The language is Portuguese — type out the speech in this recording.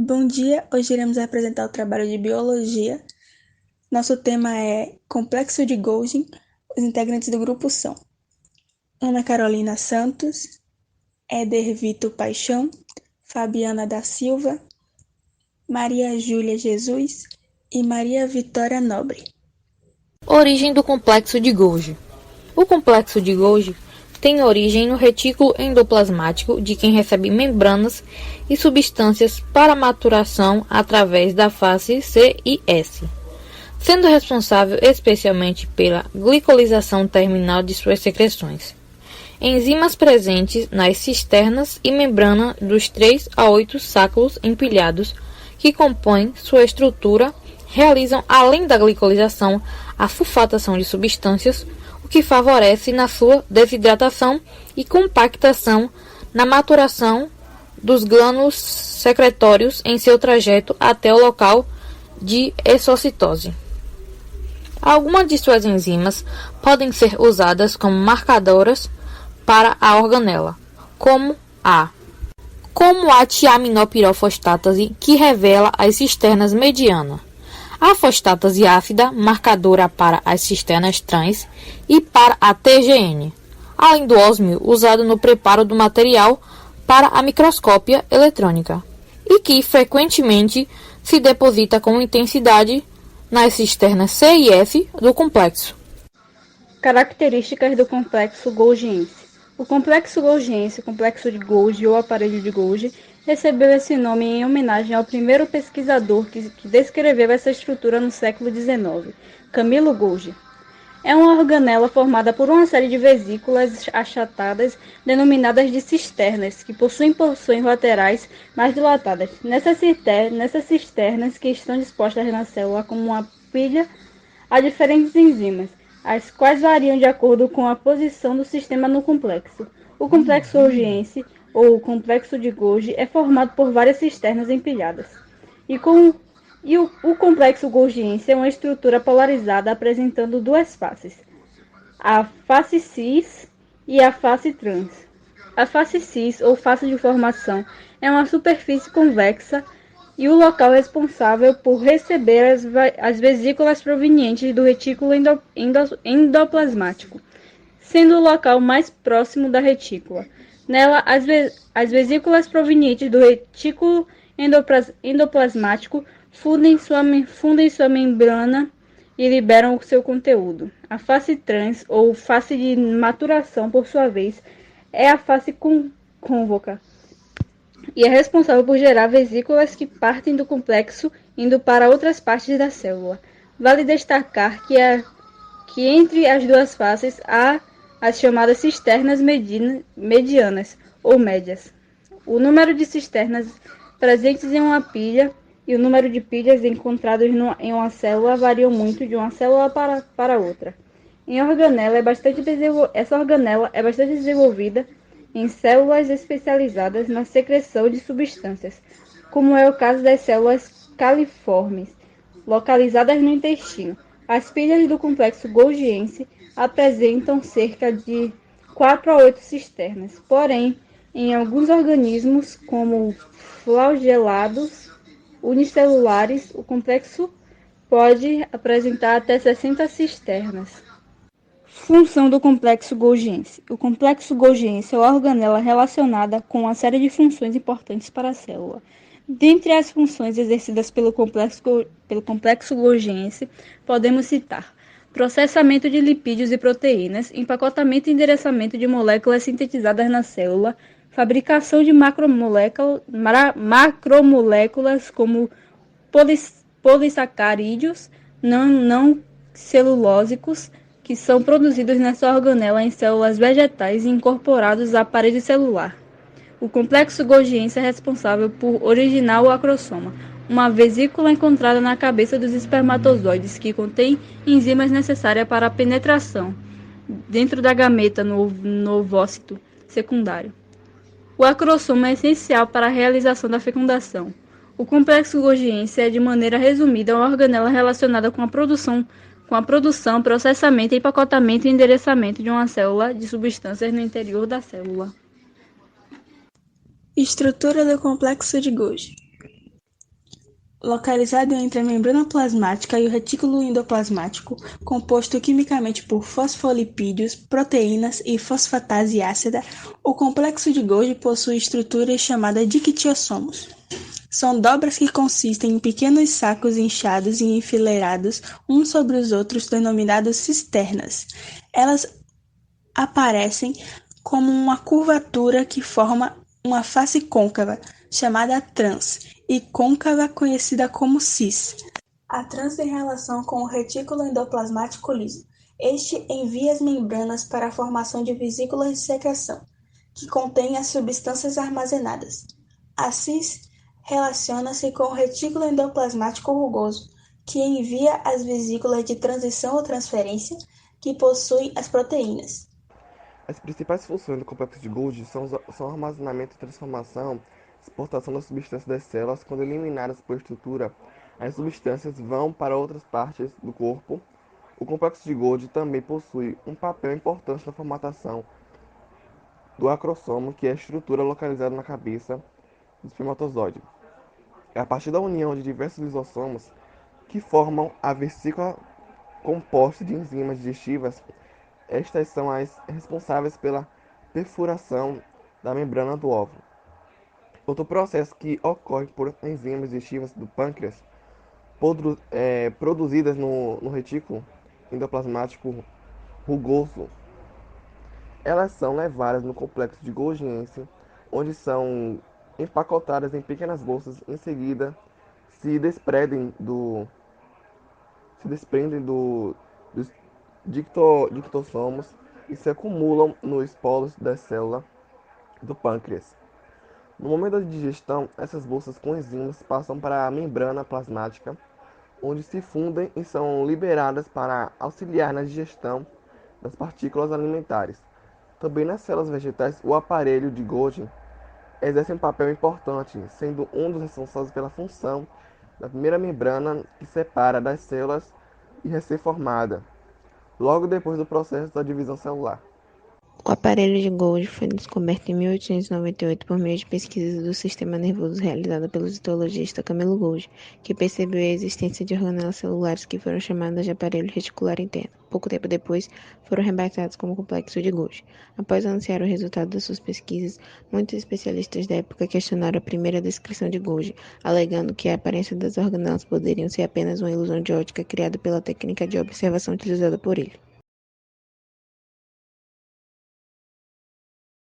Bom dia, hoje iremos apresentar o trabalho de biologia. Nosso tema é Complexo de Golgi. Os integrantes do grupo são Ana Carolina Santos, Éder Vitor Paixão, Fabiana da Silva, Maria Júlia Jesus e Maria Vitória Nobre. Origem do complexo de Golgi. O complexo de Golgi tem origem no retículo endoplasmático de quem recebe membranas e substâncias para maturação através da fase C e S, sendo responsável especialmente pela glicolização terminal de suas secreções. Enzimas presentes nas cisternas e membrana dos 3 a 8 sacos empilhados que compõem sua estrutura realizam, além da glicolização, a sulfatação de substâncias, o que favorece na sua desidratação e compactação na maturação dos glânulos secretórios em seu trajeto até o local de exocitose. Algumas de suas enzimas podem ser usadas como marcadoras para a organela, como a tiaminopirofosfatase, que revela as cisternas mediana, a fosfatase ácida, marcadora para as cisternas trans e para a TGN, além do ósmio usado no preparo do material para a microscópia eletrônica, e que frequentemente se deposita com intensidade nas cisternas C e F do complexo. Características do complexo golgiense. O complexo golgiense, complexo de Golgi ou aparelho de Golgi, recebeu esse nome em homenagem ao primeiro pesquisador que descreveu essa estrutura no século XIX, Camilo Golgi. É uma organela formada por uma série de vesículas achatadas, denominadas de cisternas, que possuem porções laterais mais dilatadas. Nessas cisternas, que estão dispostas na célula como uma pilha, há diferentes enzimas, as quais variam de acordo com a posição do sistema no complexo. O complexo golgiense, ou complexo de Golgi, é formado por várias cisternas empilhadas. O complexo golgiense é uma estrutura polarizada apresentando duas faces, a face cis e a face trans. A face cis, ou face de formação, é uma superfície convexa e o local responsável por receber as vesículas provenientes do retículo endoplasmático, sendo o local mais próximo da retícula. Nela, as vesículas provenientes do retículo endoplasmático fundem sua membrana e liberam o seu conteúdo. A face trans, ou face de maturação, por sua vez, é a face côncava e é responsável por gerar vesículas que partem do complexo indo para outras partes da célula. Vale destacar que entre as duas faces há as chamadas cisternas medianas ou médias. O número de cisternas presentes em uma pilha e o número de pilhas encontradas em uma célula variam muito de uma célula para outra. Essa organela é bastante desenvolvida em células especializadas na secreção de substâncias, como é o caso das células califormes, localizadas no intestino. As pilhas do complexo golgiense apresentam cerca de 4 a 8 cisternas, porém, em alguns organismos, como flagelados unicelulares, o complexo pode apresentar até 60 cisternas. Função do complexo golgiense. O complexo golgiense é uma organela relacionada com uma série de funções importantes para a célula. Dentre as funções exercidas pelo complexo golgiense, podemos citar processamento de lipídios e proteínas, empacotamento e endereçamento de moléculas sintetizadas na célula, fabricação de macromoléculas como polissacarídeos não celulósicos, que são produzidos nessa organela em células vegetais e incorporados à parede celular. O complexo golgiense é responsável por originar o acrossoma, uma vesícula encontrada na cabeça dos espermatozoides que contém enzimas necessárias para a penetração dentro da gameta no ovócito secundário. O acrossoma é essencial para a realização da fecundação. O complexo golgiense é, de maneira resumida, uma organela relacionada com a produção, processamento, empacotamento e endereçamento de uma célula de substâncias no interior da célula. Estrutura do complexo de Golgi. localizado entre a membrana plasmática e o retículo endoplasmático, composto quimicamente por fosfolipídios, proteínas e fosfatase ácida, o complexo de Golgi possui estrutura chamada dictiossomos. São dobras que consistem em pequenos sacos inchados e enfileirados uns sobre os outros, denominados cisternas. Elas aparecem como uma curvatura que forma uma face côncava, chamada trans, e côncava conhecida como cis. A trans tem relação com o retículo endoplasmático liso. Este envia as membranas para a formação de vesículas de secreção, que contêm as substâncias armazenadas. A cis relaciona-se com o retículo endoplasmático rugoso, que envia as vesículas de transição ou transferência, que possuem as proteínas. As principais funções do complexo de Golgi são armazenamento e transformação, exportação das substâncias das células. Quando eliminadas por estrutura, as substâncias vão para outras partes do corpo. O complexo de Golgi também possui um papel importante na formatação do acrossomo, que é a estrutura localizada na cabeça do espermatozoide. É a partir da união de diversos lisossomos que formam a vesícula composta de enzimas digestivas. Estas são as responsáveis pela perfuração da membrana do óvulo. Outro processo que ocorre por enzimas digestivas do pâncreas, produzidas no retículo endoplasmático rugoso. Elas são levadas no complexo de Golgiense, onde são empacotadas em pequenas bolsas. Em seguida, se desprendem dos dictossomos e se acumulam nos polos da célula do pâncreas. No momento da digestão, essas bolsas com enzimas passam para a membrana plasmática, onde se fundem e são liberadas para auxiliar na digestão das partículas alimentares. Também nas células vegetais, o aparelho de Golgi exerce um papel importante, sendo um dos responsáveis pela função da primeira membrana que separa das células e recém-formada, logo depois do processo da divisão celular. O aparelho de Golgi foi descoberto em 1898 por meio de pesquisas do sistema nervoso realizada pelo citologista Camilo Golgi, que percebeu a existência de organelas celulares que foram chamadas de aparelho reticular interno. Pouco tempo depois, foram rebatizados como complexo de Golgi. Após anunciar o resultado das suas pesquisas, muitos especialistas da época questionaram a primeira descrição de Golgi, alegando que a aparência das organelas poderiam ser apenas uma ilusão de ótica criada pela técnica de observação utilizada por ele.